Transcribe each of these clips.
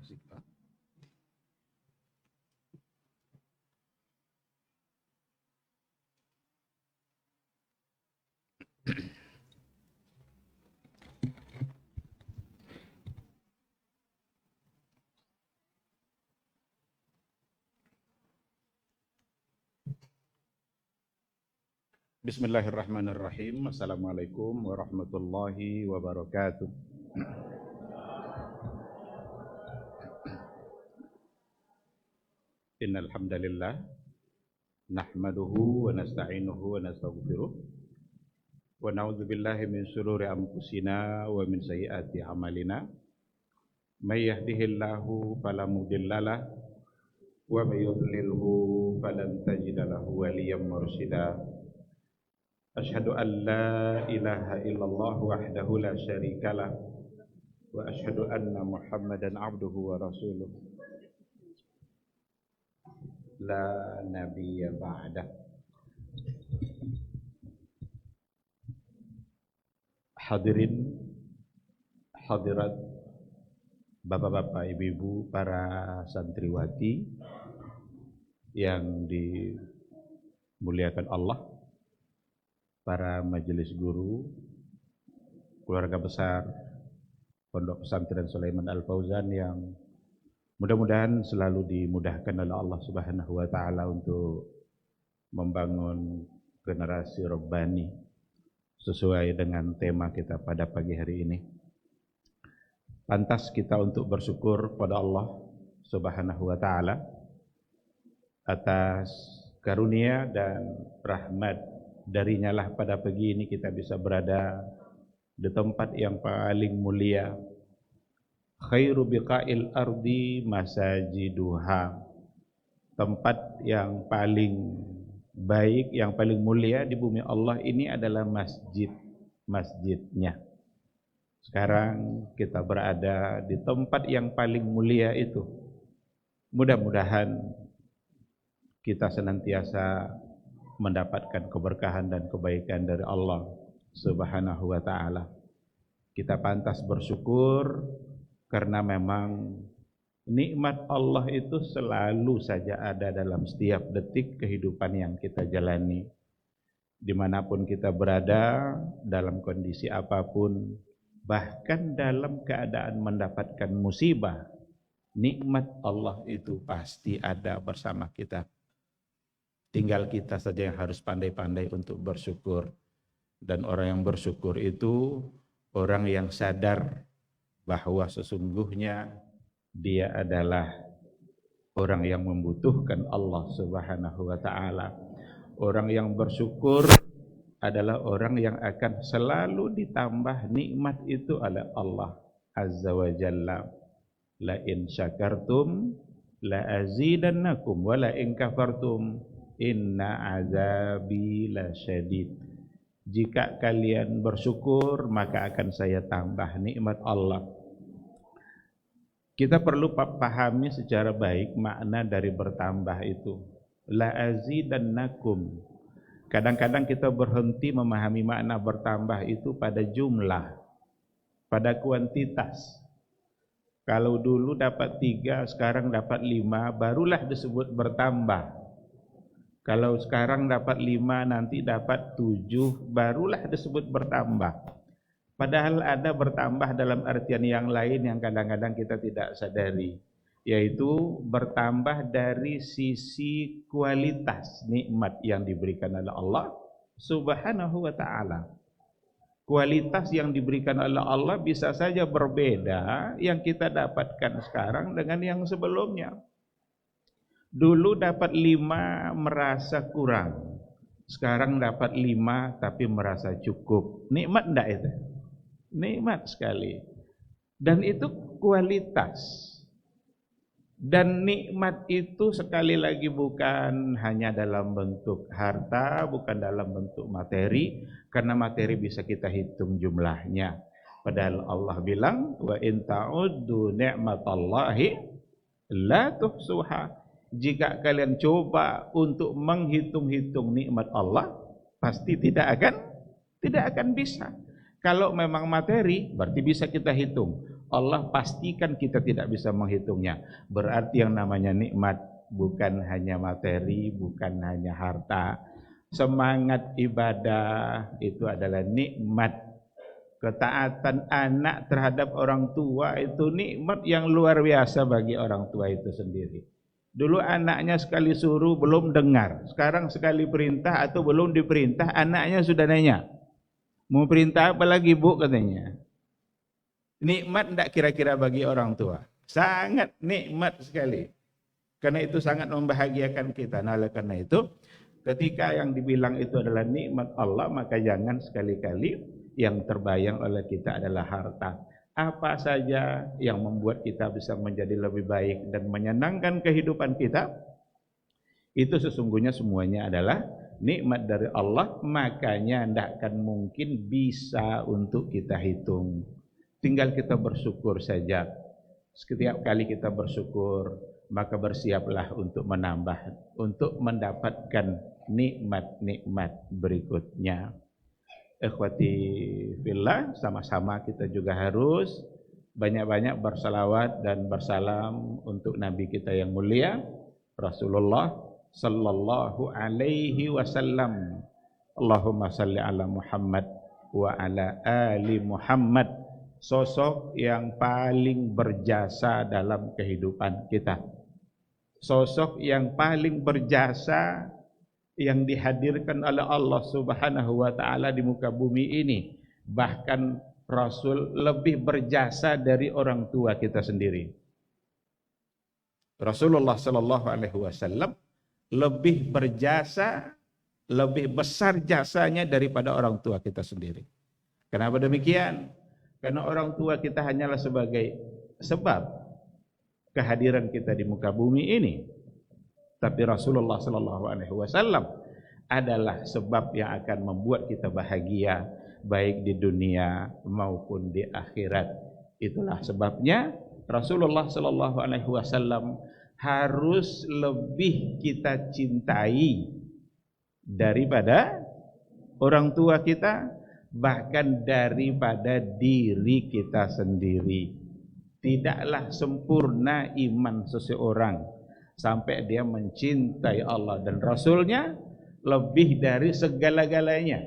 musik. Bismillahirrahmanirrahim. Assalamualaikum warahmatullahi wabarakatuh. Innal hamdalillah nahmaduhu wa nasta'inuhu wa nastaghfiruh wa na'udzu billahi min shururi anfusina wa min sayyiati a'malina. May yahdihillahu fala mudhillalah wa may yudlilhu falan tajida lahu waliyyan mursyida. Asyhadu an la ilaha illallah wahdahu la syarikalah wa asyhadu anna Muhammadan abduhu wa rasuluh la nabiyya ba'dah. Hadirin hadirat, bapak-bapak, ibu-ibu, para santriwati yang dimuliakan Allah, para majelis guru, keluarga besar Pondok Pesantren Sulaiman Al-Fauzan yang mudah-mudahan selalu dimudahkan oleh Allah Subhanahu wa taala untuk membangun generasi Rabbani sesuai dengan tema kita pada pagi hari ini. Pantas kita untuk bersyukur pada Allah Subhanahu wa taala atas karunia dan rahmat darinya lah pada pagi ini kita bisa berada di tempat yang paling mulia. Khairu biqa'il ardi masajiduha. Tempat yang paling baik, yang paling mulia di bumi Allah ini adalah masjidnya. Sekarang kita berada di tempat yang paling mulia itu. Mudah-mudahan kita senantiasa mendapatkan keberkahan dan kebaikan dari Allah Subhanahu wa taala. Kita pantas bersyukur karena memang nikmat Allah itu selalu saja ada dalam setiap detik kehidupan yang kita jalani. Dimanapun kita berada, dalam kondisi apapun, bahkan dalam keadaan mendapatkan musibah, nikmat Allah itu pasti ada bersama kita. Tinggal kita saja yang harus pandai-pandai untuk bersyukur. Dan orang yang bersyukur itu orang yang sadar bahwa sesungguhnya dia adalah orang yang membutuhkan Allah Subhanahu wa taala. Orang yang bersyukur adalah orang yang akan selalu ditambah nikmat itu oleh Allah Azza wa Jalla. La in syakartum la azidannakum wa la in kafartum inna azabi lasyadid. Jika kalian bersyukur maka akan saya tambah nikmat Allah. Kita perlu pahami secara baik makna dari bertambah itu. La azidannakum. Kadang-kadang kita berhenti memahami makna bertambah itu pada jumlah, pada kuantitas. Kalau dulu dapat 3, sekarang dapat 5, barulah disebut bertambah. Kalau sekarang dapat 5, nanti dapat 7, barulah disebut bertambah. Padahal ada bertambah dalam artian yang lain yang kadang-kadang kita tidak sadari, yaitu bertambah dari sisi kualitas nikmat yang diberikan oleh Allah Subhanahu wa taala. Kualitas yang diberikan oleh Allah bisa saja berbeda yang kita dapatkan sekarang dengan yang sebelumnya. Dulu dapat 5 merasa kurang, sekarang dapat 5 tapi merasa cukup. Nikmat enggak itu? Nikmat sekali. Dan itu kualitas. Dan nikmat itu sekali lagi bukan hanya dalam bentuk harta, bukan dalam bentuk materi, karena materi bisa kita hitung jumlahnya. Padahal Allah bilang, wa in ta'uddu ni'matallahi la tuhsuha. Jika kalian coba untuk menghitung-hitung nikmat Allah, pasti tidak akan bisa. Kalau memang materi, berarti bisa kita hitung. Allah pastikan kita tidak bisa menghitungnya. Berarti yang namanya nikmat bukan hanya materi, bukan hanya harta. Semangat ibadah itu adalah nikmat. Ketaatan anak terhadap orang tua itu nikmat yang luar biasa bagi orang tua itu sendiri. Dulu anaknya sekali suruh belum dengar, sekarang sekali perintah atau belum diperintah anaknya sudah nanya, mau perintah apa lagi bu katanya. Nikmat tidak kira-kira bagi orang tua, sangat nikmat sekali, karena itu sangat membahagiakan kita. Nah oleh karena itu ketika yang dibilang itu adalah nikmat Allah, maka jangan sekali-kali yang terbayang oleh kita adalah harta. Apa saja yang membuat kita bisa menjadi lebih baik dan menyenangkan kehidupan kita, itu sesungguhnya semuanya adalah nikmat dari Allah. Makanya tidak akan mungkin bisa untuk kita hitung. Tinggal kita bersyukur saja. Setiap kali kita bersyukur, maka bersiaplah untuk menambah, untuk mendapatkan nikmat-nikmat berikutnya. Ikhwati fillah, sama-sama kita juga harus banyak-banyak bersalawat dan bersalam untuk Nabi kita yang mulia Rasulullah sallallahu alaihi wasallam. Allahumma salli ala Muhammad wa ala ali Muhammad, sosok yang paling berjasa dalam kehidupan kita, sosok yang paling berjasa yang dihadirkan oleh Allah Subhanahu wa taala di muka bumi ini. Bahkan Rasul lebih berjasa dari orang tua kita sendiri. Rasulullah sallallahu alaihi wasallam lebih berjasa, lebih besar jasanya daripada orang tua kita sendiri. Kenapa demikian? Karena orang tua kita hanyalah sebagai sebab kehadiran kita di muka bumi ini. Tapi Rasulullah sallallahu alaihi wasallam adalah sebab yang akan membuat kita bahagia baik di dunia maupun di akhirat. Itulah sebabnya Rasulullah sallallahu alaihi wasallam harus lebih kita cintai daripada orang tua kita, bahkan daripada diri kita sendiri. Tidaklah sempurna iman seseorang sampai dia mencintai Allah dan Rasulnya lebih dari segala-galanya,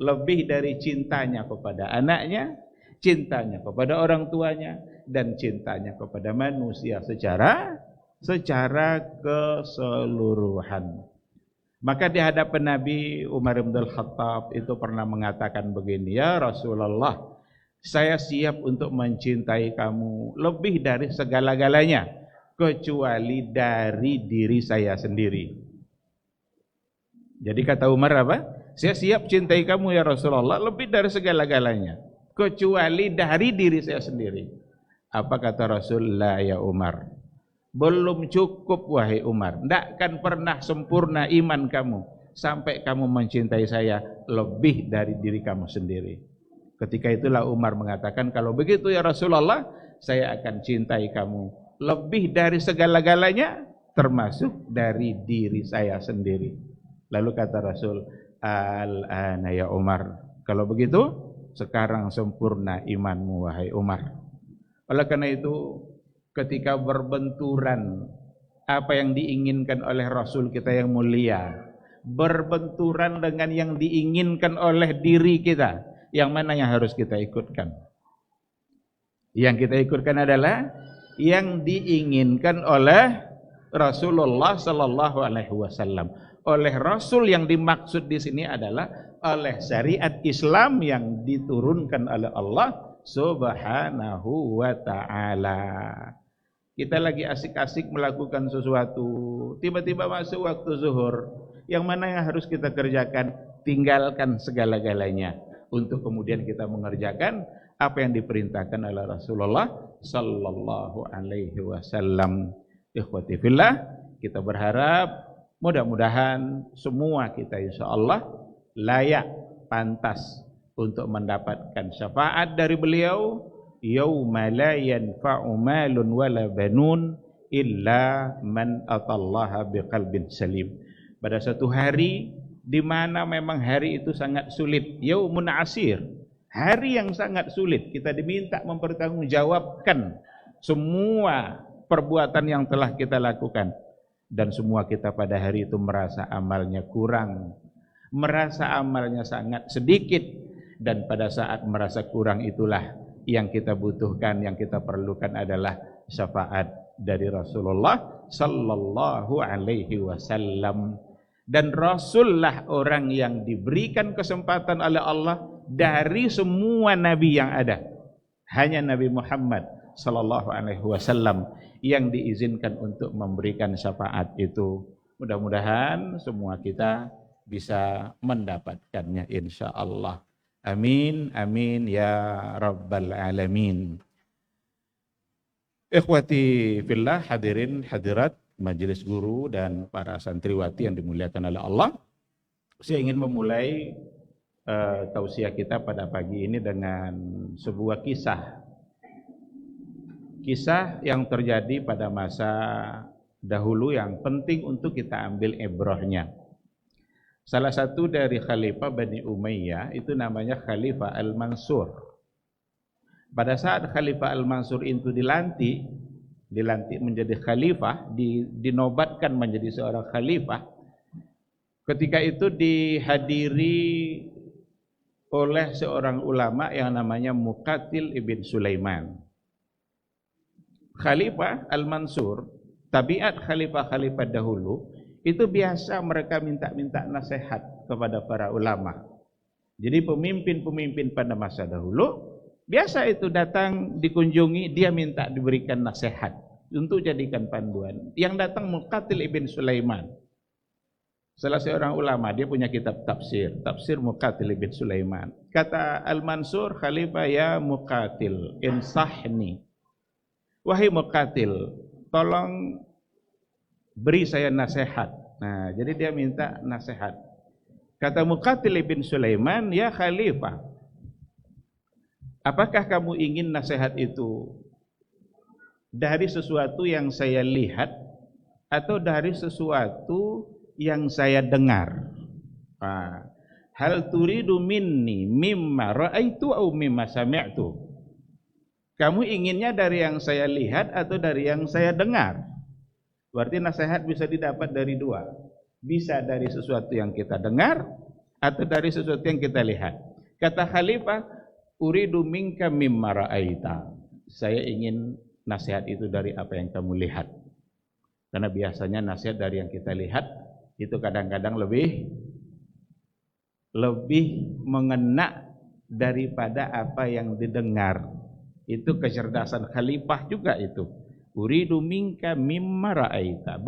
lebih dari cintanya kepada anaknya, cintanya kepada orang tuanya, dan cintanya kepada manusia secara keseluruhan. Maka di hadapan Nabi, Umar bin Khattab itu pernah mengatakan begini, ya Rasulullah, saya siap untuk mencintai kamu lebih dari segala-galanya, kecuali dari diri saya sendiri. Jadi kata Umar apa? Saya siap cintai kamu ya Rasulullah lebih dari segala-galanya, kecuali dari diri saya sendiri. Apa kata Rasulullah? Ya Umar, belum cukup wahai Umar, tidak akan pernah sempurna iman kamu sampai kamu mencintai saya lebih dari diri kamu sendiri. Ketika itulah Umar mengatakan, kalau begitu ya Rasulullah, saya akan cintai kamu lebih dari segala-galanya, termasuk dari diri saya sendiri. Lalu kata Rasul, al-ana ya Umar, kalau begitu sekarang sempurna imanmu wahai Umar. Oleh karena itu, ketika berbenturan apa yang diinginkan oleh Rasul kita yang mulia, berbenturan dengan yang diinginkan oleh diri kita, yang mana yang harus kita ikutkan? Yang kita ikutkan adalah yang diinginkan oleh Rasulullah sallallahu alaihi wasallam. Oleh Rasul yang dimaksud di sini adalah oleh syariat Islam yang diturunkan oleh Allah Subhanahu wa taala. Kita lagi asik-asik melakukan sesuatu, tiba-tiba masuk waktu zuhur. Yang mana yang harus kita kerjakan? Tinggalkan segala-galanya untuk kemudian kita mengerjakan apa yang diperintahkan oleh Rasulullah sallallahu alaihi wasallam. Ikhwati fillah, kita berharap mudah-mudahan semua kita insyaallah layak, pantas untuk mendapatkan syafaat dari beliau, yauma la yanfa'u malun wala banun illa man atallaha biqalbin salim. Pada satu hari di mana memang hari itu sangat sulit, yaumun asir, Hari yang sangat sulit, kita diminta mempertanggungjawabkan semua perbuatan yang telah kita lakukan. Dan semua kita pada hari itu merasa amalnya kurang, merasa amalnya sangat sedikit. Dan pada saat merasa kurang itulah yang kita butuhkan, yang kita perlukan adalah syafaat dari Rasulullah sallallahu alaihi wasallam. Dan Rasulullah orang yang diberikan kesempatan oleh Allah dari semua nabi yang ada. Hanya Nabi Muhammad sallallahu alaihi wasallam yang diizinkan untuk memberikan syafaat itu. Mudah-mudahan semua kita bisa mendapatkannya insyaallah. Amin amin ya rabbal alamin. Ikhwati fillah, hadirin hadirat majelis guru dan para santriwati yang dimuliakan oleh Allah. Saya ingin memulai tausiah kita pada pagi ini dengan sebuah kisah yang terjadi pada masa dahulu yang penting untuk kita ambil ibrahnya. Salah satu dari khalifah Bani Umayyah itu namanya Khalifah Al-Mansur. Pada saat Khalifah Al-Mansur itu dilantik menjadi khalifah, dinobatkan menjadi seorang khalifah. Ketika itu dihadiri oleh seorang ulama yang namanya Muqatil ibn Sulaiman. Khalifah Al-Mansur, tabiat khalifah-khalifah dahulu, itu biasa mereka minta-minta nasihat kepada para ulama. Jadi pemimpin-pemimpin pada masa dahulu, biasa itu datang dikunjungi, dia minta diberikan nasihat untuk jadikan panduan. Yang datang Muqatil ibn Sulaiman, salah seorang ulama, dia punya kitab tafsir Muqatil ibn Sulaiman. Kata Al-Mansur, Khalifah, ya Muqatil, insahni. Wahai Muqatil, tolong beri saya nasihat. Nah, jadi dia minta nasihat. Kata Muqatil ibn Sulaiman, ya Khalifah, apakah kamu ingin nasihat itu dari sesuatu yang saya lihat atau dari sesuatu yang saya dengar? Hal turidu minni mimma ra'aitu au mimma sami'tu? Kamu inginnya dari yang saya lihat atau dari yang saya dengar? Berarti nasihat bisa didapat dari dua. Bisa dari sesuatu yang kita dengar atau dari sesuatu yang kita lihat. Kata Khalifah, uridu minka mimma ra'aita. Saya ingin nasihat itu dari apa yang kamu lihat. Karena biasanya nasihat dari yang kita lihat itu kadang-kadang lebih mengena daripada apa yang didengar. Itu kecerdasan khalifah juga itu. Uridu minka mimma ra'aita.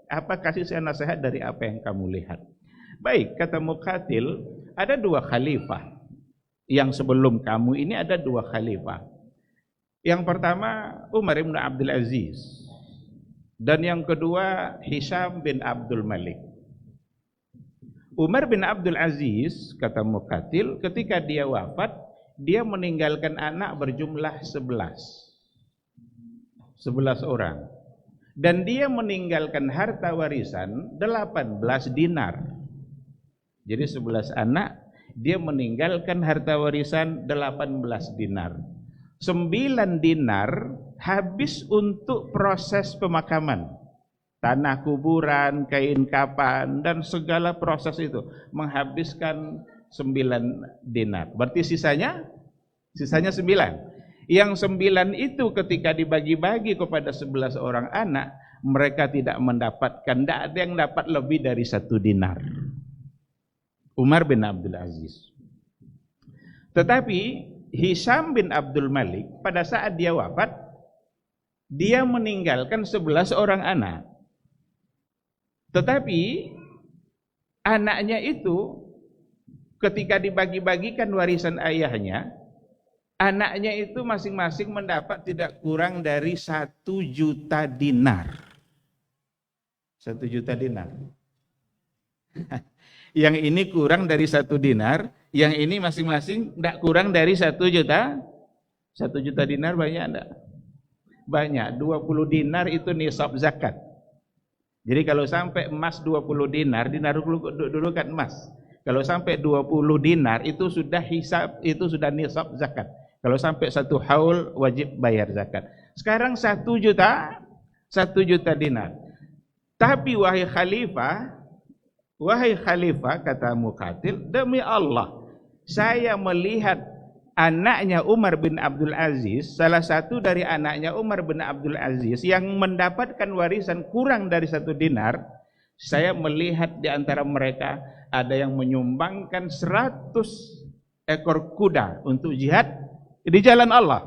Apa kasih saya nasihat dari apa yang kamu lihat. Baik, kata Muqatil, ada dua khalifah. Yang sebelum kamu ini ada dua khalifah. Yang pertama Umar bin Abdul Aziz. Dan yang kedua Hisham bin Abdul Malik. Umar bin Abdul Aziz, kata Muqatil, ketika dia wafat, dia meninggalkan anak berjumlah 11 orang. Dan dia meninggalkan harta warisan 18 dinar. Jadi 11 anak, dia meninggalkan harta warisan 18 dinar. 9 dinar habis untuk proses pemakaman. Tanah kuburan, kain kafan, dan segala proses itu menghabiskan 9 dinar. Berarti sisanya 9. Yang 9 itu ketika dibagi-bagi kepada 11 orang anak, mereka tidak mendapatkan, tidak ada yang dapat lebih dari 1 dinar. Umar bin Abdul Aziz. Tetapi Hisham bin Abdul Malik pada saat dia wafat, dia meninggalkan 11 orang anak. Tetapi anaknya itu ketika dibagi-bagikan warisan ayahnya, anaknya itu masing-masing mendapat tidak kurang dari 1 juta dinar. 1 juta dinar. Yang ini kurang dari 1 dinar, yang ini masing-masing tidak kurang dari 1 juta. 1 juta dinar banyak enggak? Banyak. 20 dinar itu nisab zakat. Jadi kalau sampai emas 20 dinar dulu kan emas. Kalau sampai 20 dinar itu sudah nisab zakat. Kalau sampai 1 haul wajib bayar zakat. Sekarang 1 juta dinar. Tapi wahai khalifah kata Muqatil, demi Allah, saya melihat anaknya Umar bin Abdul Aziz, salah satu dari anaknya Umar bin Abdul Aziz yang mendapatkan warisan kurang dari 1 dinar. Saya melihat di antara mereka ada yang menyumbangkan 100 ekor kuda untuk jihad di jalan Allah.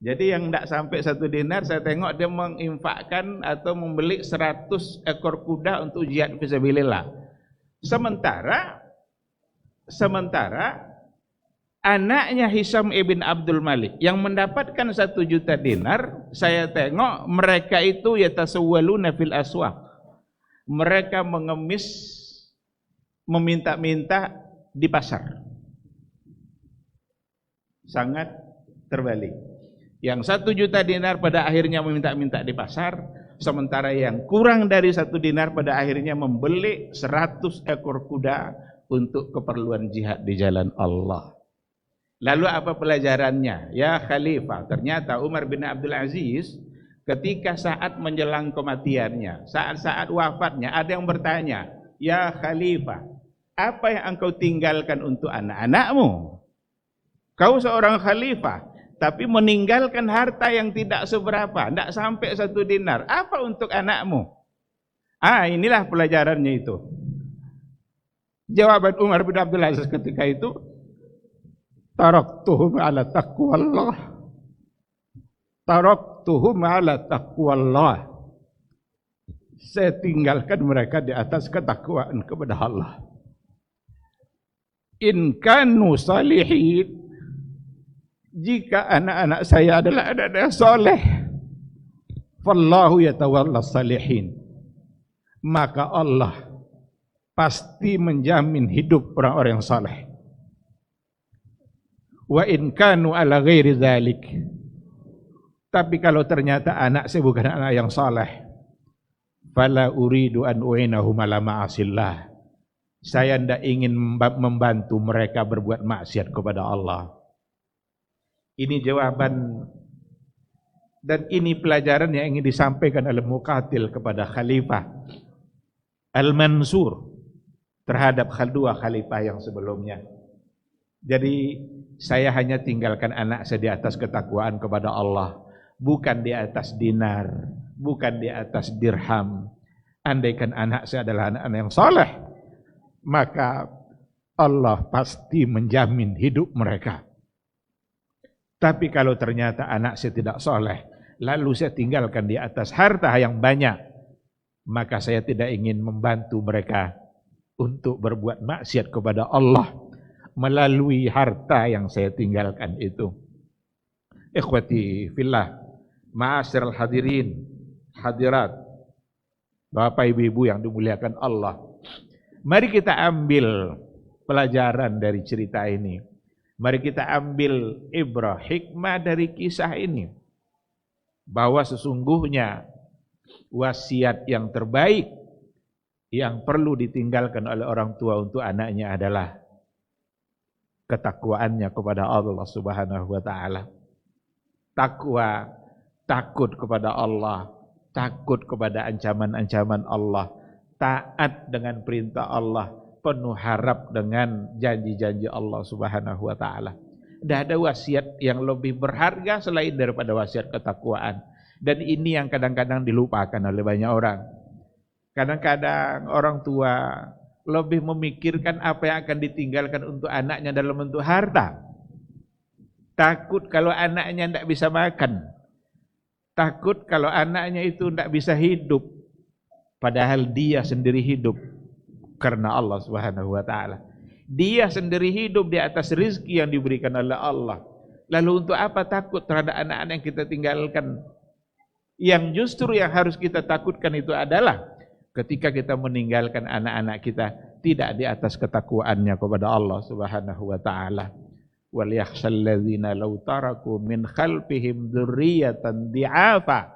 Jadi yang tidak sampai 1 dinar, saya tengok dia menginfakkan atau membeli 100 ekor kuda untuk jihad fisabilillah. Sementara anaknya Hisam ibn Abdul Malik yang mendapatkan 1 juta dinar, saya tengok mereka itu yatasawwaluna fil aswaq. Mereka mengemis, meminta-minta di pasar. Sangat terbalik. Yang 1 juta dinar pada akhirnya meminta-minta di pasar, sementara yang kurang dari 1 dinar pada akhirnya membeli 100 ekor kuda untuk keperluan jihad di jalan Allah. Lalu apa pelajarannya? Ya khalifah, ternyata Umar bin Abdul Aziz ketika saat menjelang kematiannya, saat-saat wafatnya, ada yang bertanya, ya khalifah, apa yang engkau tinggalkan untuk anak-anakmu? Kau seorang khalifah, tapi meninggalkan harta yang tidak seberapa, tidak sampai 1 dinar. Apa untuk anakmu? Inilah pelajarannya itu. Jawaban Umar bin Abdul Aziz ketika itu, taraktuhum ala taqwallah. Taraktuhum ala taqwallah. Saya tinggalkan mereka di atas ketakwaan kepada Allah. In kanu salihin, jika anak-anak saya adalah anak-anak yang soleh, fallahu yatawalla salihin, maka Allah pasti menjamin hidup orang-orang yang soleh. Wa in kanu ala ghairi dzalik, tapi kalau ternyata anak saya bukan anak yang saleh, fala uridu an u'inahum ala ma'asillah, saya tidak ingin membantu mereka berbuat maksiat kepada Allah. Ini jawaban dan ini pelajaran yang ingin disampaikan oleh Muqatil kepada Khalifah Al-Mansur terhadap dua khalifah yang sebelumnya. Jadi saya hanya tinggalkan anak saya di atas ketakwaan kepada Allah, bukan di atas dinar, bukan di atas dirham. Andaikan anak saya adalah anak-anak yang saleh, maka Allah pasti menjamin hidup mereka. Tapi kalau ternyata anak saya tidak saleh, lalu saya tinggalkan di atas harta yang banyak, maka saya tidak ingin membantu mereka untuk berbuat maksiat kepada Allah melalui harta yang saya tinggalkan itu. Ikhwati fillah, ma'asyiral hadirin, hadirat, Bapak Ibu-ibu yang dimuliakan Allah, mari kita ambil pelajaran dari cerita ini. Mari kita ambil ibrah, hikmah dari kisah ini, bahwa sesungguhnya wasiat yang terbaik yang perlu ditinggalkan oleh orang tua untuk anaknya adalah ketakwaannya kepada Allah Subhanahu wa taala. Takwa, takut kepada Allah, takut kepada ancaman-ancaman Allah, taat dengan perintah Allah, penuh harap dengan janji-janji Allah Subhanahu wa taala. Tidak ada wasiat yang lebih berharga selain daripada wasiat ketakwaan. Dan ini yang kadang-kadang dilupakan oleh banyak orang. Kadang-kadang orang tua lebih memikirkan apa yang akan ditinggalkan untuk anaknya dalam bentuk harta. Takut kalau anaknya tidak bisa makan. Takut kalau anaknya itu tidak bisa hidup. Padahal dia sendiri hidup karena Allah Subhanahu wa taala. Dia sendiri hidup di atas rezeki yang diberikan oleh Allah. Lalu untuk apa takut terhadap anak-anak yang kita tinggalkan? Yang justru yang harus kita takutkan itu adalah ketika kita meninggalkan anak-anak kita tidak di atas ketakwaannya kepada Allah Subhanahu wa taala. Wal yakhshal ladzina law taraku min khalfihim dzurriyyatan di'afa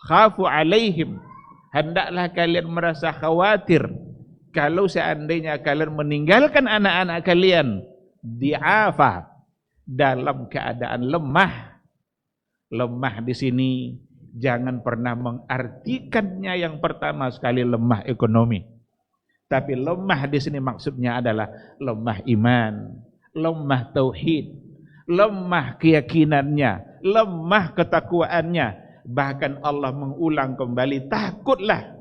khafu alaihim. Hendaklah kalian merasa khawatir kalau seandainya kalian meninggalkan anak-anak kalian di'afa dalam keadaan lemah. Lemah di sini jangan pernah mengartikannya yang pertama sekali lemah ekonomi. Tapi lemah di sini maksudnya adalah lemah iman, lemah tauhid, lemah keyakinannya, lemah ketakwaannya. Bahkan Allah mengulang kembali, takutlah,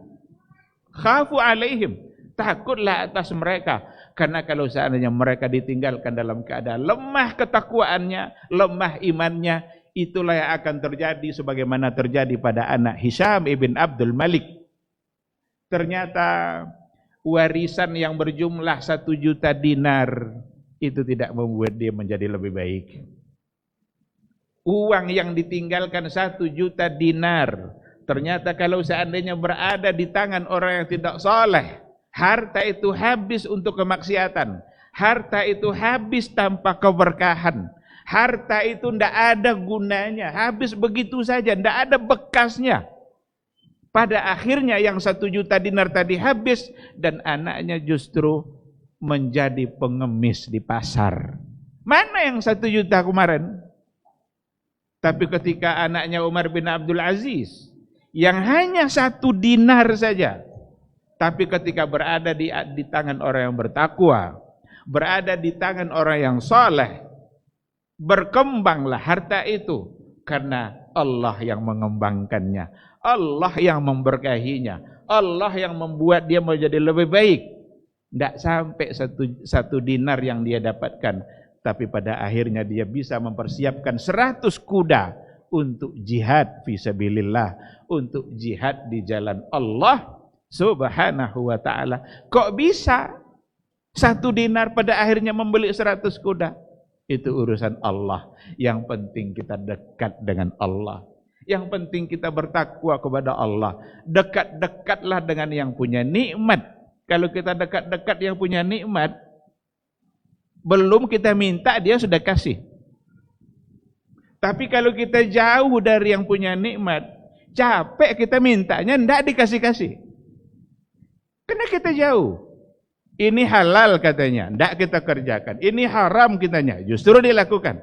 khafu alaihim, takutlah atas mereka. Karena kalau seandainya mereka ditinggalkan dalam keadaan lemah ketakwaannya, lemah imannya, itulah yang akan terjadi sebagaimana terjadi pada anak Hisham ibn Abdul Malik. Ternyata warisan yang berjumlah 1 juta dinar itu tidak membuat dia menjadi lebih baik. Uang yang ditinggalkan 1 juta dinar, ternyata kalau seandainya berada di tangan orang yang tidak saleh, harta itu habis untuk kemaksiatan, harta itu habis tanpa keberkahan, harta itu tidak ada gunanya, habis begitu saja, tidak ada bekasnya. Pada akhirnya yang 1 juta dinar tadi habis dan anaknya justru menjadi pengemis di pasar. Mana yang 1 juta kemarin? Tapi ketika anaknya Umar bin Abdul Aziz yang hanya 1 dinar saja, tapi ketika berada di tangan orang yang bertakwa, berada di tangan orang yang saleh, berkembanglah harta itu karena Allah yang mengembangkannya, Allah yang memberkahinya, Allah yang membuat dia menjadi lebih baik. Tidak sampai 1 dinar yang dia dapatkan, tapi pada akhirnya dia bisa mempersiapkan 100 kuda untuk jihad fisabilillah, untuk jihad di jalan Allah Subhanahu wa ta'ala. Kok bisa 1 dinar pada akhirnya membeli 100 kuda? Itu urusan Allah. Yang penting kita dekat dengan Allah. Yang penting kita bertakwa kepada Allah. Dekat-dekatlah dengan yang punya nikmat. Kalau kita dekat-dekat yang punya nikmat, belum kita minta dia sudah kasih. Tapi kalau kita jauh dari yang punya nikmat, capek kita mintanya, enggak dikasih-kasih. Karena kita jauh. Ini halal katanya, enggak kita kerjakan. Ini haram katanya, justru dilakukan.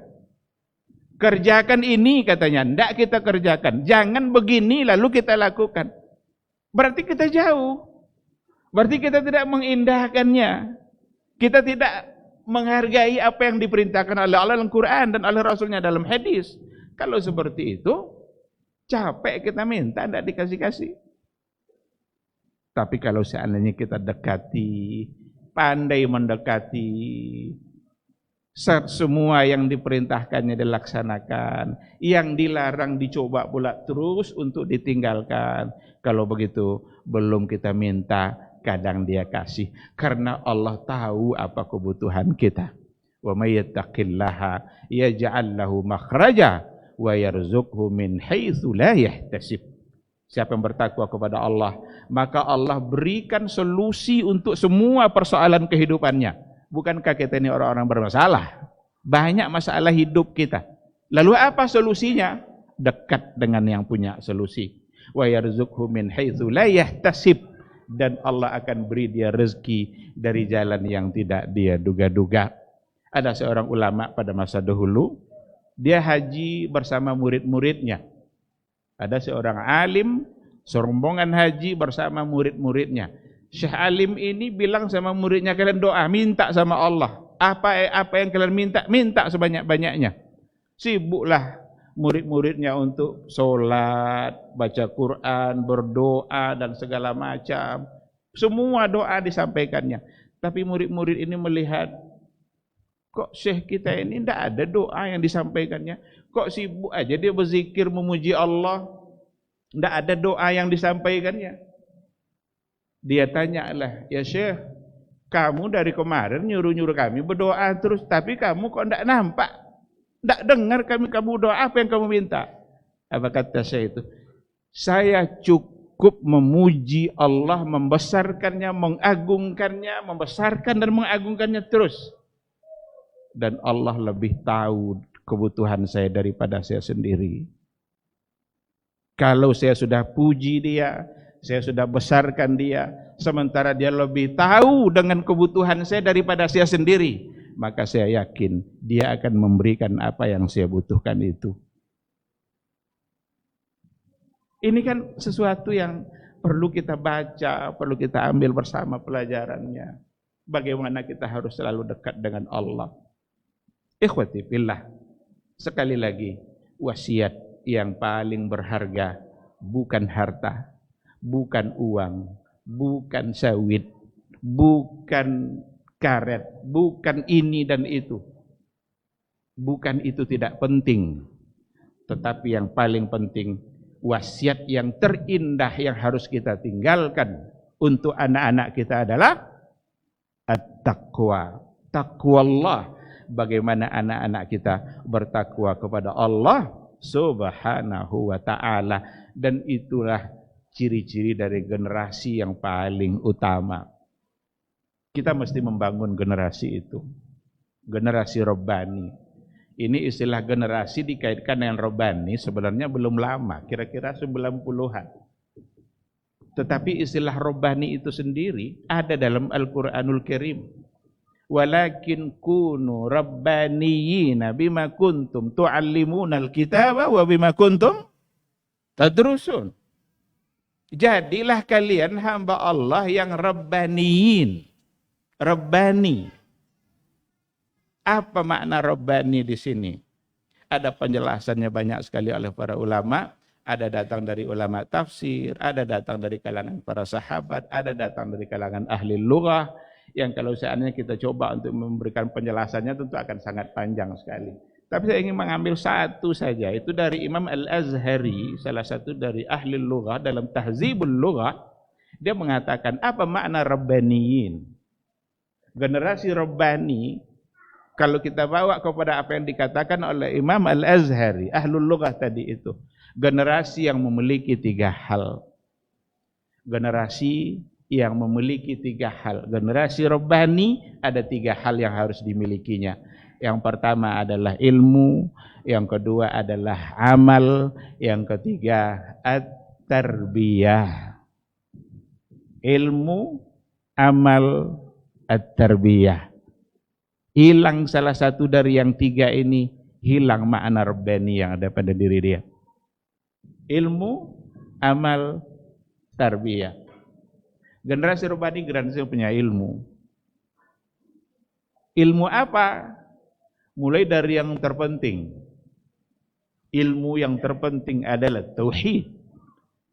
Kerjakan ini katanya, enggak kita kerjakan. Jangan begini lalu kita lakukan. Berarti kita jauh. Berarti kita tidak mengindahkannya. Kita tidak menghargai apa yang diperintahkan oleh Allah dalam Quran dan oleh Rasulnya dalam hadis. Kalau seperti itu, capek kita minta, tidak dikasih-kasih. Tapi kalau seandainya kita dekati, pandai mendekati, semua yang diperintahkannya dilaksanakan, yang dilarang dicoba pula terus untuk ditinggalkan. Kalau begitu, belum kita minta, kadang dia kasih, karena Allah tahu apa kebutuhan kita. Wa may yattaqillaha yaj'al lahu makhraja wa yarzuqhu min haitsu la yahtasib. Siapa yang bertakwa kepada Allah, maka Allah berikan solusi untuk semua persoalan kehidupannya. Bukankah kita ini orang-orang bermasalah? Banyak masalah hidup kita. Lalu apa solusinya? Dekat dengan yang punya solusi. Wa yarzuqhu min haitsu la yahtasib. Dan Allah akan beri dia rezeki dari jalan yang tidak dia duga-duga. Ada seorang ulama pada masa dahulu, dia haji bersama murid-muridnya. Ada seorang alim, serombongan haji bersama murid-muridnya. Syekh alim ini bilang sama muridnya, kalian doa, minta sama Allah. Apa yang kalian minta, minta sebanyak-banyaknya. Sibuklah murid-muridnya untuk sholat, baca Quran, berdoa dan segala macam. Semua doa disampaikannya. Tapi murid-murid ini melihat, kok syekh kita ini tidak ada doa yang disampaikannya. Kok sibuk aja dia berzikir memuji Allah, tidak ada doa yang disampaikannya. Dia tanyalah, ya syekh, kamu dari kemarin nyuruh-nyuruh kami berdoa terus, tapi kamu kok tidak nampak? Tidak dengar kamu doa, apa yang kamu minta? Apa kata saya itu? Saya cukup memuji Allah, membesarkannya, mengagungkannya, membesarkan dan mengagungkannya terus. Dan Allah lebih tahu kebutuhan saya daripada saya sendiri. Kalau saya sudah puji dia, Saya sudah besarkan dia, sementara dia lebih tahu dengan kebutuhan saya daripada saya sendiri. Maka saya yakin dia akan memberikan apa yang saya butuhkan itu. Ini kan sesuatu yang perlu kita baca, perlu kita ambil bersama pelajarannya. Bagaimana kita harus selalu dekat dengan Allah. Ikhwati fillah, sekali lagi, wasiat yang paling berharga bukan harta, bukan uang, bukan sawit, bukan karet, bukan ini dan itu. Bukan itu tidak penting. Tetapi yang paling penting, wasiat yang terindah yang harus kita tinggalkan untuk anak-anak kita adalah at-taqwa. Taqwallah. Bagaimana anak-anak kita bertakwa kepada Allah Subhanahu wa ta'ala. Dan itulah ciri-ciri dari generasi yang paling utama. Kita mesti membangun generasi itu. Generasi Rabbani. Ini istilah generasi dikaitkan dengan Rabbani sebenarnya belum lama, kira-kira 90-an. Tetapi istilah Rabbani itu sendiri ada dalam Al-Quranul Karim. Walakin kunu rabbaniyina bima kuntum tu'allimuna al-kitaba wa bima kuntum tadrusun. Jadilah kalian hamba Allah yang rabbaniyin. Rabbani. Apa makna rabbani di sini? Ada penjelasannya banyak sekali oleh para ulama. Ada datang dari ulama tafsir, ada datang dari kalangan para sahabat, ada datang dari kalangan ahli lughah. Yang kalau seandainya kita coba untuk memberikan penjelasannya tentu akan sangat panjang sekali. Tapi saya ingin mengambil satu saja, itu dari Imam Al-Azhari, salah satu dari ahli lughah dalam Tahzibul Lughah. Dia mengatakan apa makna rabbaniyin? Generasi Rabbani, kalau kita bawa kepada apa yang dikatakan oleh Imam Al-Azhari, ahlul lughah tadi itu, generasi yang memiliki 3 hal. Generasi yang memiliki 3 hal. Generasi Rabbani ada 3 hal yang harus dimilikinya. Yang pertama adalah ilmu, yang kedua adalah amal, yang ketiga at-tarbiyah. Ilmu, amal, at-tarbiyah. Hilang salah satu dari yang 3 ini, hilang makna Rabbani yang ada pada diri dia. Ilmu, amal, tarbiyah. Generasi Rabbani generasi yang punya ilmu. Ilmu apa? Mulai dari yang terpenting. Ilmu yang terpenting adalah tauhid.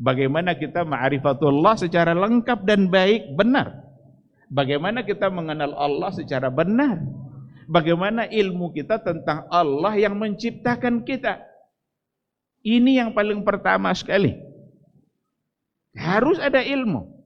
Bagaimana kita ma'rifatullah secara lengkap dan baik, benar. Bagaimana kita mengenal Allah secara benar. Bagaimana ilmu kita tentang Allah yang menciptakan kita. Ini yang paling pertama sekali. Harus ada ilmu.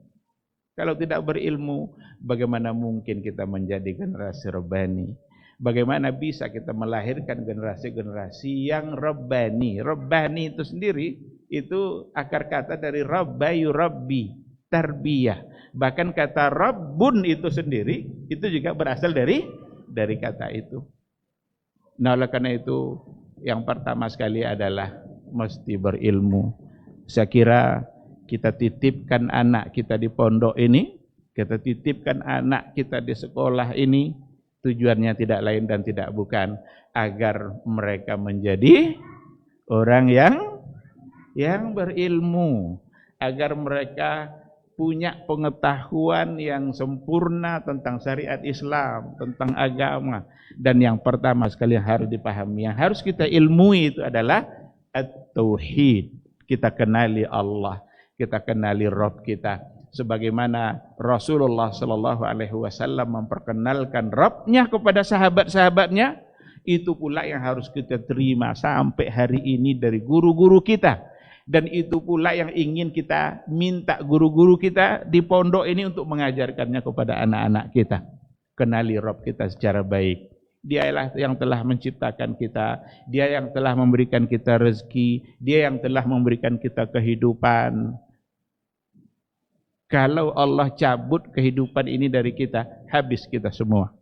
Kalau tidak berilmu, bagaimana mungkin kita menjadi generasi Rabbani? Bagaimana bisa kita melahirkan generasi-generasi yang Rabbani? Rabbani itu sendiri, itu akar kata dari Rabba yurabbi, tarbiyah. Bahkan kata Rabbun itu sendiri, itu juga berasal dari kata itu. Nah, oleh karena itu, yang pertama sekali adalah mesti berilmu. Saya kira kita titipkan anak kita di pondok ini, kita titipkan anak kita di sekolah ini, tujuannya tidak lain dan tidak bukan agar mereka menjadi orang yang berilmu, agar mereka punya pengetahuan yang sempurna tentang syariat Islam, tentang agama. Dan yang pertama sekali yang harus dipahami, yang harus kita ilmui itu adalah at-tauhid. Kita kenali Allah, kita kenali Rabb kita, sebagaimana Rasulullah Shallallahu Alaihi Wasallam memperkenalkan Rabbnya kepada sahabat-sahabatnya, itu pula yang harus kita terima sampai hari ini dari guru-guru kita, dan itu pula yang ingin kita minta guru-guru kita di pondok ini untuk mengajarkannya kepada anak-anak kita. Kenali Rabb kita secara baik. Dialah yang telah menciptakan kita, Dia yang telah memberikan kita rezeki, Dia yang telah memberikan kita kehidupan. Kalau Allah cabut kehidupan ini dari kita, habis kita semua.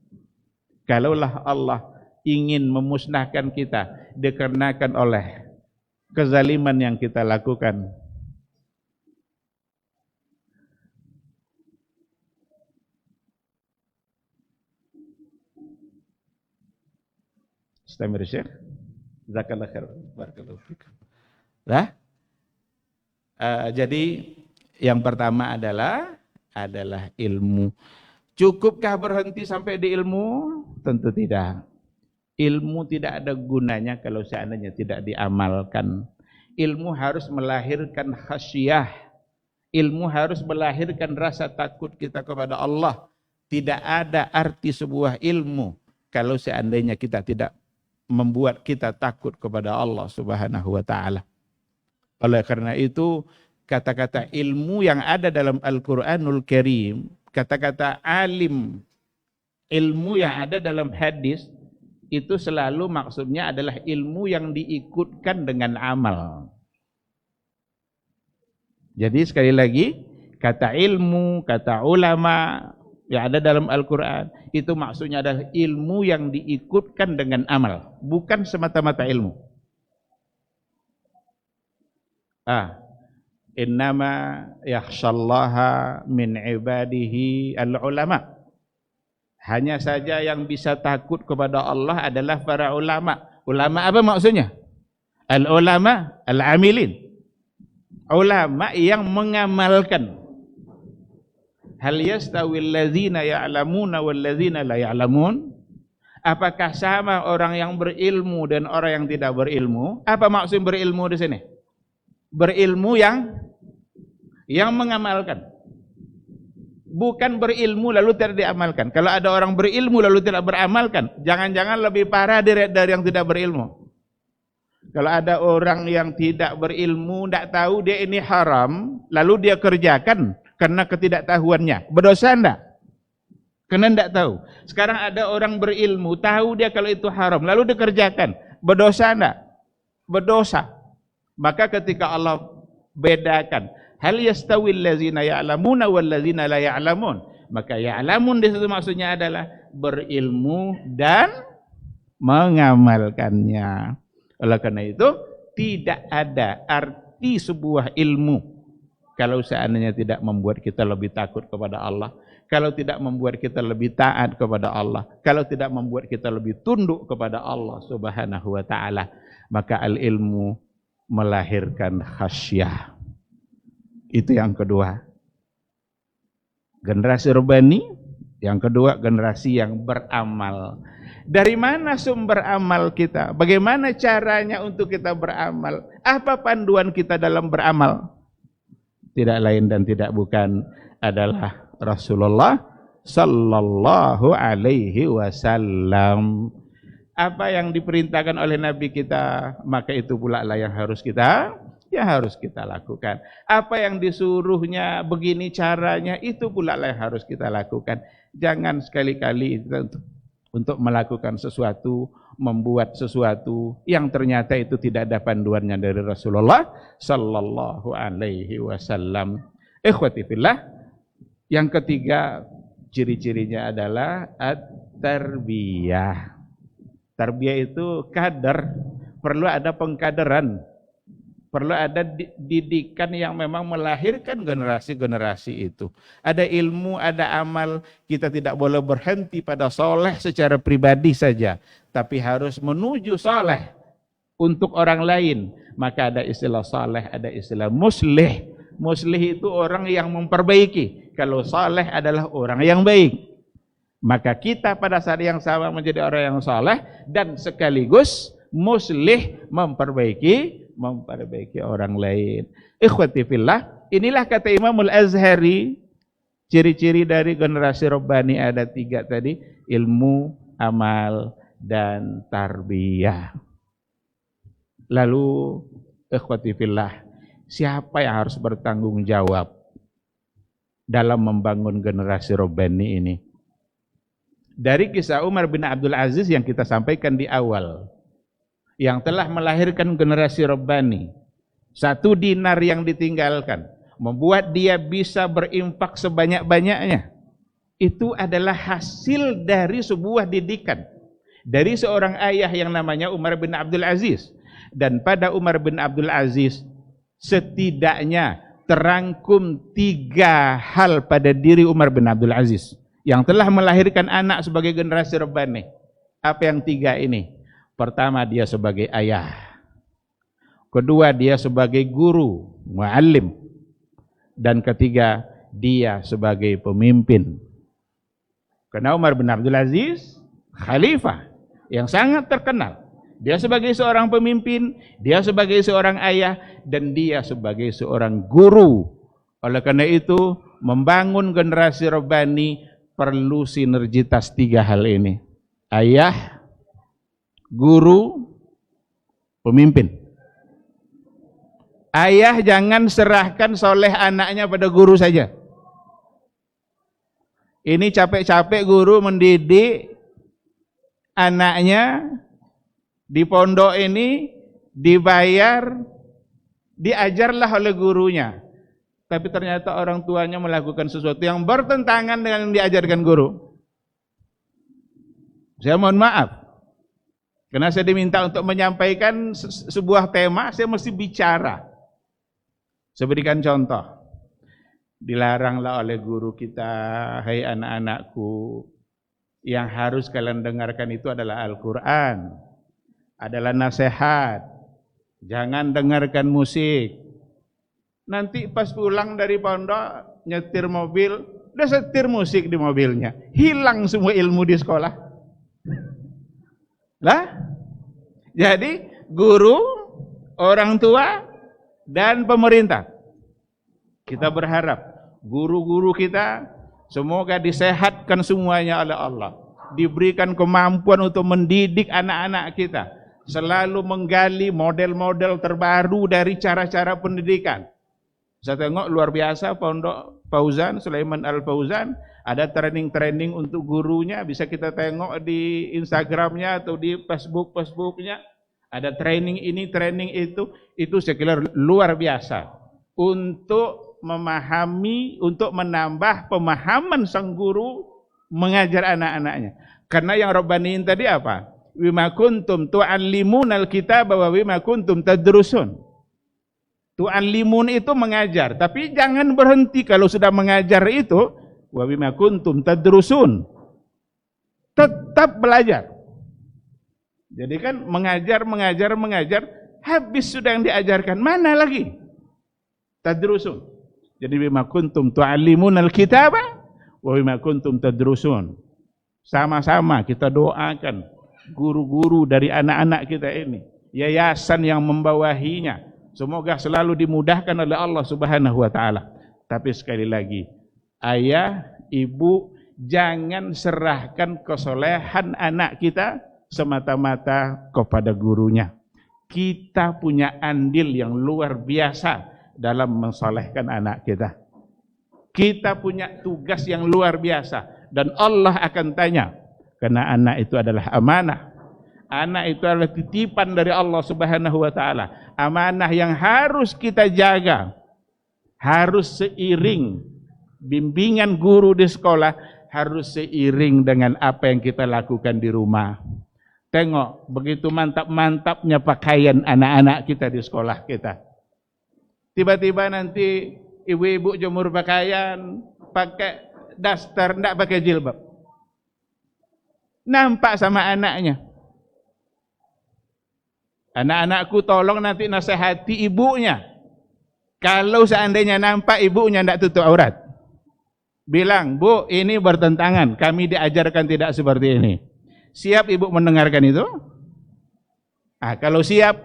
Kalaulah Allah ingin memusnahkan kita dikarenakan oleh kezaliman yang kita lakukan, Istamir Syekh. Jazakallahu khair. Barakallahu fikum. Nah, jadi yang pertama adalah ilmu. Cukupkah berhenti sampai di ilmu? Tentu tidak. Ilmu tidak ada gunanya kalau seandainya tidak diamalkan. Ilmu harus melahirkan khasyah. Ilmu harus melahirkan rasa takut kita kepada Allah. Tidak ada arti sebuah ilmu kalau seandainya kita tidak membuat kita takut kepada Allah Subhanahu wa taala. Oleh karena itu, kata-kata ilmu yang ada dalam Al-Qur'anul Karim, kata-kata alim, ilmu yang ada dalam hadis, itu selalu maksudnya adalah ilmu yang diikutkan dengan amal. Jadi sekali lagi, kata ilmu, kata ulama yang ada dalam Al-Quran, itu maksudnya adalah ilmu yang diikutkan dengan amal, bukan semata-mata ilmu. Innama yakhshallaha min ibadihi al-ulama. Hanya saja yang bisa takut kepada Allah adalah para ulama. Ulama apa maksudnya? Al-ulama al-amilin. Ulama yang mengamalkan. Hal yastawil ladzina ya'lamuna wal ladzina la ya'lamun? Apakah sama orang yang berilmu dan orang yang tidak berilmu? Apa maksud berilmu di sini? Berilmu yang mengamalkan. Bukan berilmu lalu tidak diamalkan. Kalau ada orang berilmu lalu tidak beramalkan, jangan-jangan lebih parah dari yang tidak berilmu. Kalau ada orang yang tidak berilmu, tidak tahu dia ini haram, lalu dia kerjakan karena ketidaktahuannya, berdosa enggak? Karena tidak tahu. Sekarang ada orang berilmu, tahu dia kalau itu haram, lalu dikerjakan, berdosa enggak? Berdosa. Maka ketika Allah bedakan, hal yastawil ladzina ya'lamuna wal ladzina la ya'lamun, maka ya'lamun di situ maksudnya adalah berilmu dan mengamalkannya. Oleh karena itu, tidak ada arti sebuah ilmu kalau seandainya tidak membuat kita lebih takut kepada Allah, kalau tidak membuat kita lebih taat kepada Allah, kalau tidak membuat kita lebih tunduk kepada Allah Subhanahu wa taala, maka al-ilmu melahirkan khasyah. Itu yang kedua. Generasi Rabbani, yang kedua generasi yang beramal. Dari mana sumber amal kita? Bagaimana caranya untuk kita beramal? Apa panduan kita dalam beramal? Tidak lain dan tidak bukan adalah Rasulullah sallallahu alaihi wasallam. Apa yang diperintahkan oleh Nabi kita, maka itu pula lah yang harus kita lakukan. Apa yang disuruhnya begini caranya, itu pula lah yang harus kita lakukan. Jangan sekali-kali untuk melakukan sesuatu, membuat sesuatu yang ternyata itu tidak ada panduannya dari Rasulullah sallallahu alaihi wasallam. Ikhwati fillah, yang ketiga ciri-cirinya adalah at-tarbiyah. Tarbiyah itu kadar, perlu ada pengkaderan. Perlu ada didikan yang memang melahirkan generasi-generasi itu. Ada ilmu, ada amal. Kita tidak boleh berhenti pada soleh secara pribadi saja, tapi harus menuju soleh untuk orang lain. Maka ada istilah soleh, ada istilah muslih. Muslih itu orang yang memperbaiki. Kalau soleh adalah orang yang baik. Maka kita pada saat yang sama menjadi orang yang soleh dan sekaligus muslih, memperbaiki orang lain. Ikhwati fillah, inilah kata Imam Al-Azhari, ciri-ciri dari generasi Rabbani ada 3 tadi, ilmu, amal, dan tarbiyah. Lalu ikhwati fillah, siapa yang harus bertanggung jawab dalam membangun generasi Rabbani ini? Dari kisah Umar bin Abdul Aziz yang kita sampaikan di awal, yang telah melahirkan generasi Rabbani, 1 dinar yang ditinggalkan membuat dia bisa berinfak sebanyak-banyaknya. Itu adalah hasil dari sebuah didikan dari seorang ayah yang namanya Umar bin Abdul Aziz. Dan pada Umar bin Abdul Aziz setidaknya terangkum 3 hal pada diri Umar bin Abdul Aziz yang telah melahirkan anak sebagai generasi Rabbani. Apa yang 3 ini? Pertama, dia sebagai ayah. Kedua, dia sebagai guru, muallim. Dan ketiga, dia sebagai pemimpin. Karena Umar bin Abdul Aziz, khalifah yang sangat terkenal. Dia sebagai seorang pemimpin, dia sebagai seorang ayah, dan dia sebagai seorang guru. Oleh karena itu, membangun generasi Rabbani perlu sinergitas 3 hal ini. Ayah, guru, pemimpin. Ayah jangan serahkan soleh anaknya pada guru saja. Ini capek-capek guru mendidik anaknya di pondok ini, dibayar, diajarlah oleh gurunya. Tapi ternyata orang tuanya melakukan sesuatu yang bertentangan dengan yang diajarkan guru. Saya mohon maaf. Karena saya diminta untuk menyampaikan sebuah tema, saya mesti bicara. Saya berikan contoh. Dilaranglah oleh guru kita, hai anak-anakku, yang harus kalian dengarkan itu adalah Al-Quran, adalah nasihat. Jangan dengarkan musik. Nanti pas pulang dari pondok, nyetir mobil, udah setir musik di mobilnya. Hilang semua ilmu di sekolah. Lah, jadi guru, orang tua, dan pemerintah. Kita berharap guru-guru kita semoga disehatkan semuanya oleh Allah, diberikan kemampuan untuk mendidik anak-anak kita, selalu menggali model-model terbaru dari cara-cara pendidikan. Saya tengok luar biasa Pondok Fauzan, Sulaiman Al-Fauzan, ada training-training untuk gurunya, bisa kita tengok di Instagramnya atau di Facebooknya. Ada training ini, training itu saya kira luar biasa untuk memahami, untuk menambah pemahaman sang guru mengajar anak-anaknya. Karena yang Rabbaniin tadi apa? Wima kuntum tu'allimunal kitaba wa wima kuntum tadrusun. Tu'allimun itu mengajar, tapi jangan berhenti kalau sudah mengajar itu, wa wima kuntum tadrusun. Tetap belajar. Jadi kan mengajar, habis sudah yang diajarkan, mana lagi? Tadrusun. Jadi bima kuntum tu'allimunal kitaba wa bima kuntum tadrusun. Sama-sama kita doakan guru-guru dari anak-anak kita ini, yayasan yang membawahinya, semoga selalu dimudahkan oleh Allah Subhanahu wa taala. Tapi sekali lagi, ayah, ibu, jangan serahkan kesolehan anak kita semata-mata kepada gurunya. Kita punya andil yang luar biasa dalam mensolehkan anak kita. Kita punya tugas yang luar biasa dan Allah akan tanya, karena anak itu adalah amanah. Anak itu adalah titipan dari Allah Subhanahu wa taala. Amanah yang harus kita jaga. Harus seiring bimbingan guru di sekolah, harus seiring dengan apa yang kita lakukan di rumah. Tengok begitu mantap-mantapnya pakaian anak-anak kita di sekolah kita. Tiba-tiba nanti ibu-ibu jemur pakaian, pakai daster, enggak pakai jilbab. Nampak sama anaknya. Anak-anakku tolong nanti nasihati ibunya. Kalau seandainya nampak ibunya enggak tutup aurat, bilang, Bu, ini bertentangan, kami diajarkan tidak seperti ini. Siap ibu mendengarkan itu? Kalau siap,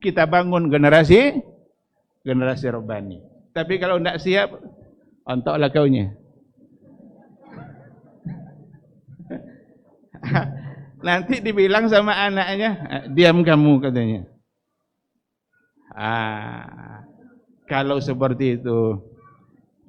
kita bangun generasi Rabbani. Tapi kalau tidak siap, ontoklah kaunya. Nanti dibilang sama anaknya, diam kamu katanya. Kalau seperti itu,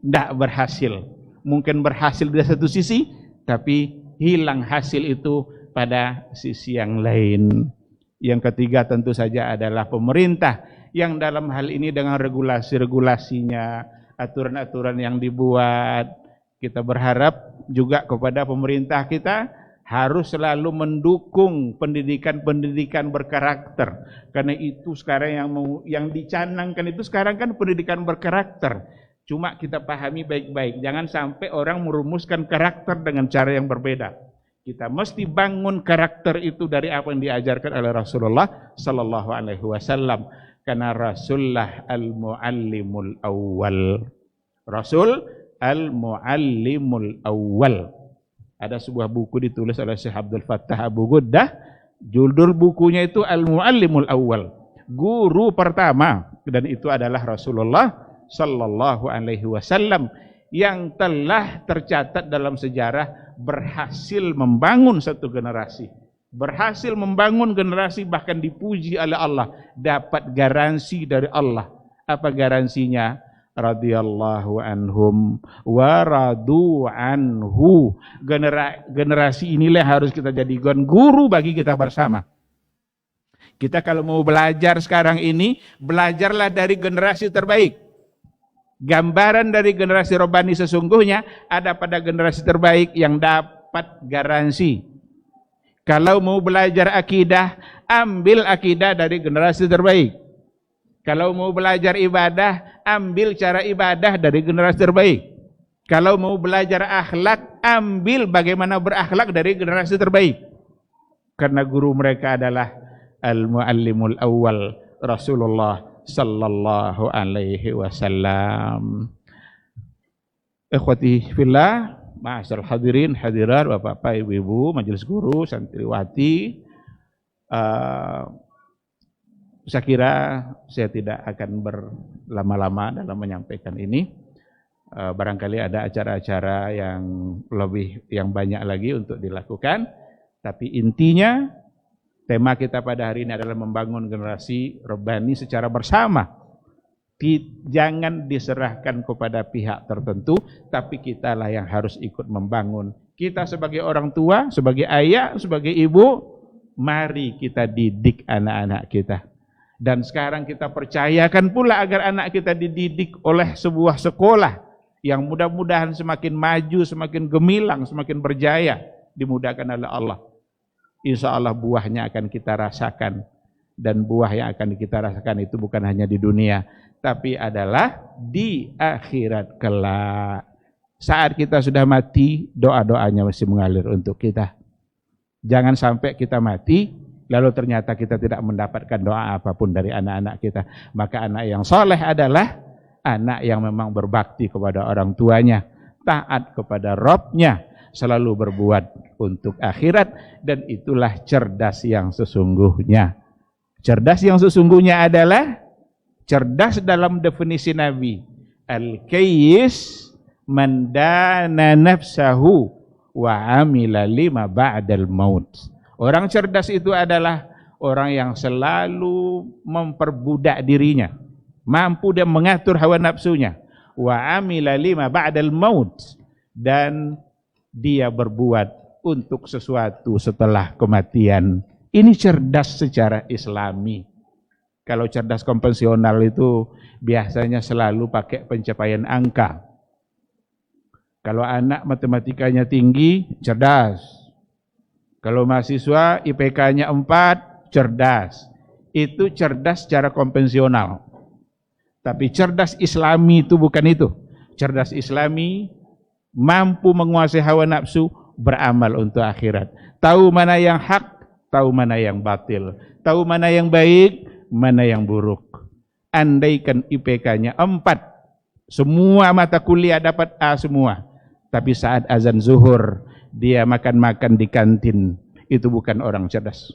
tidak berhasil. Mungkin berhasil di satu sisi, tapi hilang hasil itu pada sisi yang lain. Yang ketiga tentu saja adalah pemerintah yang dalam hal ini dengan regulasi-regulasinya, aturan-aturan yang dibuat, kita berharap juga kepada pemerintah kita harus selalu mendukung pendidikan-pendidikan berkarakter. Karena itu sekarang yang dicanangkan itu sekarang kan pendidikan berkarakter. Cuma kita pahami baik-baik, jangan sampai orang merumuskan karakter dengan cara yang berbeda. Kita mesti bangun karakter itu dari apa yang diajarkan oleh Rasulullah sallallahu alaihi wasallam. Karena Rasulullah al-muallimul awwal. Rasul al-muallimul awwal. Ada sebuah buku ditulis oleh Syekh Abdul Fattah Abu Ghuddah. Judul bukunya itu Al-Muallimul Awwal. Guru pertama, dan itu adalah Rasulullah sallallahu alaihi wasallam yang telah tercatat dalam sejarah berhasil membangun satu generasi. Berhasil membangun generasi, bahkan dipuji oleh Allah, dapat garansi dari Allah. Apa garansinya? Radhiyallahu anhum wa radu anhu. Generasi inilah harus kita jadikan guru bagi kita bersama. Kita kalau mau belajar sekarang ini, belajarlah dari generasi terbaik. Gambaran dari generasi Rabbani sesungguhnya ada pada generasi terbaik yang dapat garansi. Kalau mau belajar akidah, ambil akidah dari generasi terbaik. Kalau mau belajar ibadah, ambil cara ibadah dari generasi terbaik. Kalau mau belajar akhlak, ambil bagaimana berakhlak dari generasi terbaik. Karena guru mereka adalah Al-Muallimul Awwal, Rasulullah sallallahu alaihi wasallam. Ikhwati fillah, ma'asyiral hadirin hadirat, Bapak-bapak, Ibu-ibu, majelis guru, santriwati, saya kira saya tidak akan berlama-lama dalam menyampaikan ini. Barangkali ada acara-acara yang banyak lagi untuk dilakukan, tapi intinya tema kita pada hari ini adalah membangun generasi Rabbani secara bersama. Jangan diserahkan kepada pihak tertentu, tapi kitalah yang harus ikut membangun. Kita sebagai orang tua, sebagai ayah, sebagai ibu, mari kita didik anak-anak kita. Dan sekarang kita percayakan pula agar anak kita dididik oleh sebuah sekolah yang mudah-mudahan semakin maju, semakin gemilang, semakin berjaya, dimudahkan oleh Allah. Insya Allah buahnya akan kita rasakan. Dan buah yang akan kita rasakan itu bukan hanya di dunia, tapi adalah di akhirat kelak. Saat kita sudah mati, doa-doanya masih mengalir untuk kita. Jangan sampai kita mati, lalu ternyata kita tidak mendapatkan doa apapun dari anak-anak kita. Maka anak yang soleh adalah anak yang memang berbakti kepada orang tuanya, taat kepada Rabbnya, selalu berbuat untuk akhirat, dan itulah cerdas yang sesungguhnya. Cerdas yang sesungguhnya adalah cerdas dalam definisi Nabi. Al-Kayyis man dana nafsahu wa amila lima ba'dal maut. Orang cerdas itu adalah orang yang selalu memperbudak dirinya, mampu dan mengatur hawa nafsunya. Wa amila lima ba'dal maut, dan dia berbuat untuk sesuatu setelah kematian. Ini cerdas secara Islami. Kalau cerdas konvensional itu biasanya selalu pakai pencapaian angka. Kalau anak matematikanya tinggi, cerdas. Kalau mahasiswa IPK-nya 4, cerdas. Itu cerdas secara konvensional. Tapi cerdas Islami itu bukan itu. Cerdas Islami mampu menguasai hawa nafsu, beramal untuk akhirat. Tahu mana yang hak, tahu mana yang batil, tahu mana yang baik, mana yang buruk. Andaikan IPK-nya 4, semua mata kuliah dapat A semua, tapi saat azan zuhur dia makan-makan di kantin, itu bukan orang cerdas.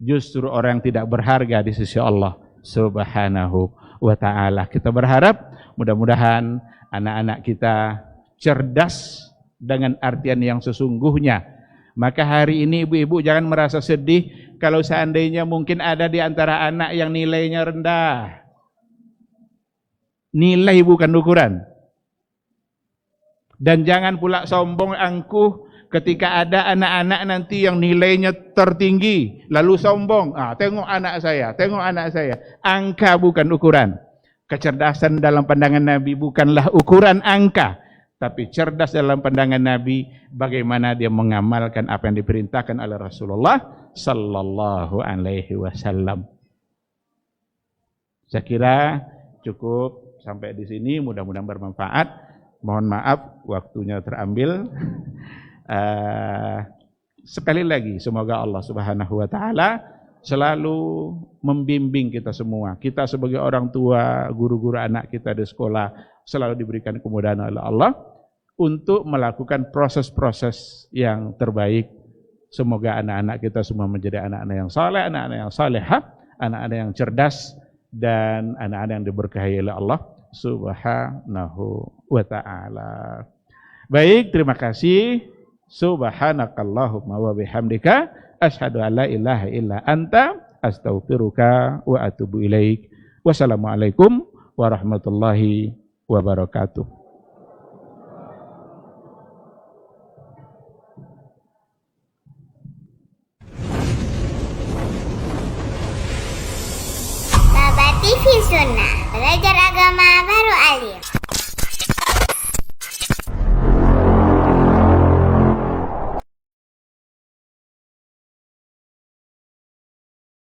Justru orang yang tidak berharga di sisi Allah Subhanahu wa ta'ala. Kita berharap mudah-mudahan anak-anak kita cerdas dengan artian yang sesungguhnya. Maka hari ini ibu-ibu jangan merasa sedih kalau seandainya mungkin ada di antara anak yang nilainya rendah. Nilai bukan ukuran. Dan jangan pula sombong angkuh ketika ada anak-anak nanti yang nilainya tertinggi, lalu sombong. Tengok anak saya, tengok anak saya. Angka bukan ukuran. Kecerdasan dalam pandangan Nabi bukanlah ukuran angka, tapi cerdas dalam pandangan Nabi bagaimana dia mengamalkan apa yang diperintahkan oleh Rasulullah sallallahu alaihi wasallam. Saya kira cukup sampai di sini, mudah-mudahan bermanfaat. Mohon maaf waktunya terambil. Sekali lagi semoga Allah Subhanahu wa taala selalu membimbing kita semua. Kita sebagai orang tua, guru-guru anak kita di sekolah selalu diberikan kemudahan oleh Allah untuk melakukan proses-proses yang terbaik. Semoga anak-anak kita semua menjadi anak-anak yang saleh, anak-anak yang salehah, anak-anak yang cerdas, dan anak-anak yang diberkahi oleh Allah Subhanahu wa ta'ala. Baik, terima kasih. Subhanakallahumma wa bihamdika asyhadu an la ilaha illa anta astaghfiruka wa atubu ilaik. Wassalamualaikum warahmatullahi wabarakatuh. TV Sunnah, belajar agama baru alim.